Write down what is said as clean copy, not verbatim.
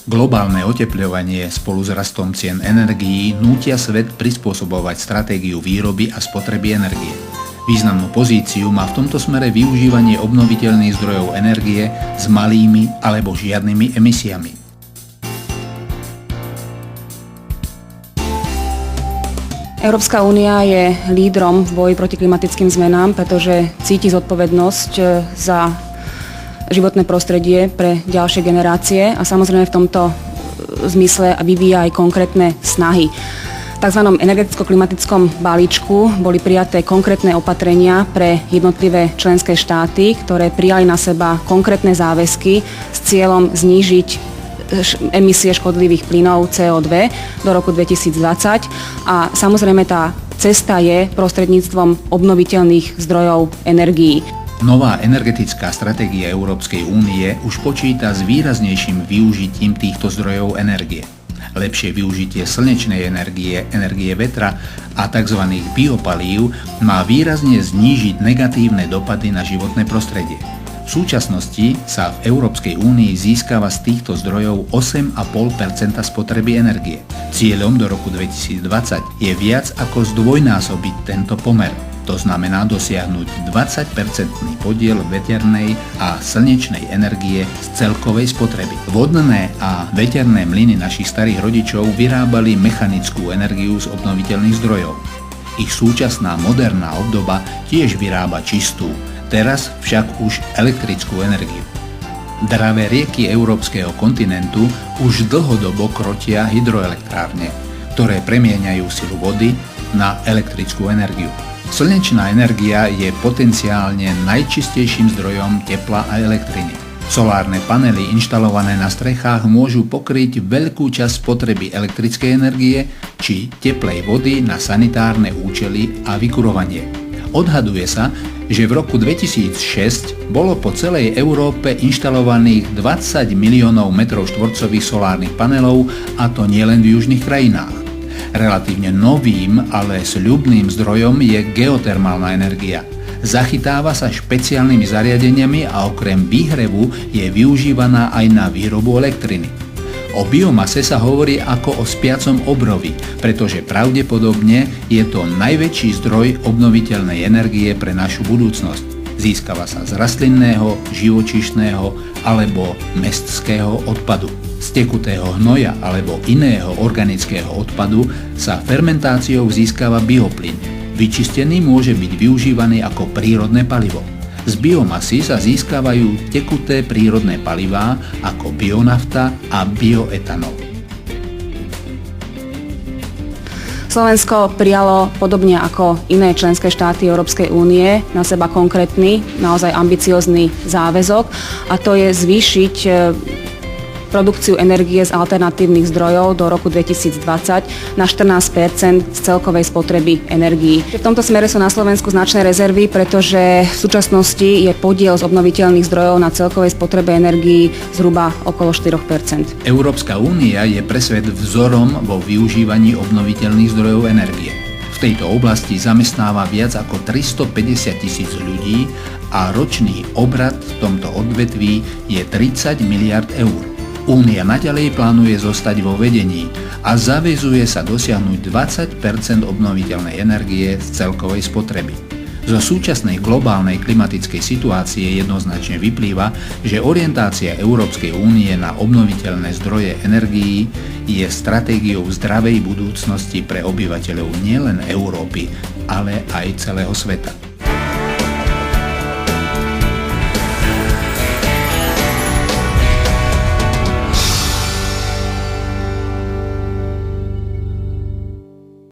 Globálne otepľovanie spolu s rastom cien energií nútia svet prispôsobovať stratégiu výroby a spotreby energie. Významnú pozíciu má v tomto smere využívanie obnoviteľných zdrojov energie s malými alebo žiadnymi emisiami. Európska únia je lídrom v boji proti klimatickým zmenám, pretože cíti zodpovednosť za životné prostredie pre ďalšie generácie a samozrejme v tomto zmysle vyvíja aj konkrétne snahy. V tzv. Energeticko-klimatickom balíčku boli prijaté konkrétne opatrenia pre jednotlivé členské štáty, ktoré prijali na seba konkrétne záväzky s cieľom znížiť emisie škodlivých plynov CO2 do roku 2020 a samozrejme tá cesta je prostredníctvom obnoviteľných zdrojov energií. Nová energetická stratégia Európskej únie už počíta s výraznejším využitím týchto zdrojov energie. Lepšie využitie slnečnej energie, energie vetra a tzv. Biopalív má výrazne znížiť negatívne dopady na životné prostredie. V súčasnosti sa v Európskej únii získava z týchto zdrojov 8,5% spotreby energie. Cieľom do roku 2020 je viac ako zdvojnásobiť tento pomer. To znamená dosiahnuť 20% podiel veternej a slnečnej energie z celkovej spotreby. Vodné a veterné mlyny našich starých rodičov vyrábali mechanickú energiu z obnoviteľných zdrojov. Ich súčasná moderná obdoba tiež vyrába čistú, teraz však už elektrickú energiu. Dravé rieky európskeho kontinentu už dlhodobo krotia hydroelektrárne, ktoré premieňajú silu vody na elektrickú energiu. Slnečná energia je potenciálne najčistejším zdrojom tepla a elektriny. Solárne panely inštalované na strechách môžu pokryť veľkú časť spotreby elektrickej energie či teplej vody na sanitárne účely a vykurovanie. Odhaduje sa, že v roku 2006 bolo po celej Európe inštalovaných 20 miliónov metrov štvorcových solárnych panelov, a to nielen v južných krajinách. Relatívne novým, ale sľubným zdrojom je geotermálna energia. Zachytáva sa špeciálnymi zariadeniami a okrem výhrevu je využívaná aj na výrobu elektriny. O biomase sa hovorí ako o spiacom obrovi, pretože pravdepodobne je to najväčší zdroj obnoviteľnej energie pre našu budúcnosť. Získava sa z rastlinného, živočíšneho alebo mestského odpadu. Z tekutého hnoja alebo iného organického odpadu sa fermentáciou získava bioplyn. Vyčistený môže byť využívaný ako prírodné palivo. Z biomasy sa získavajú tekuté prírodné palivá ako bionafta a bioetanol. Slovensko prijalo podobne ako iné členské štáty Európskej únie na seba konkrétny, naozaj ambiciózny záväzok a to je zvýšiť produkciu energie z alternatívnych zdrojov do roku 2020 na 14% z celkovej spotreby energií. V tomto smere sú na Slovensku značné rezervy, pretože v súčasnosti je podiel z obnoviteľných zdrojov na celkovej spotrebe energií zhruba okolo 4%. Európska únia je pre svet vzorom vo využívaní obnoviteľných zdrojov energie. V tejto oblasti zamestnáva viac ako 350 000 ľudí a ročný obrat v tomto odvetví je 30 miliard eur. Únia naďalej plánuje zostať vo vedení a zaväzuje sa dosiahnuť 20% obnoviteľnej energie z celkovej spotreby. Zo súčasnej globálnej klimatickej situácie jednoznačne vyplýva, že orientácia Európskej únie na obnoviteľné zdroje energií je stratégiou zdravej budúcnosti pre obyvateľov nielen Európy, ale aj celého sveta.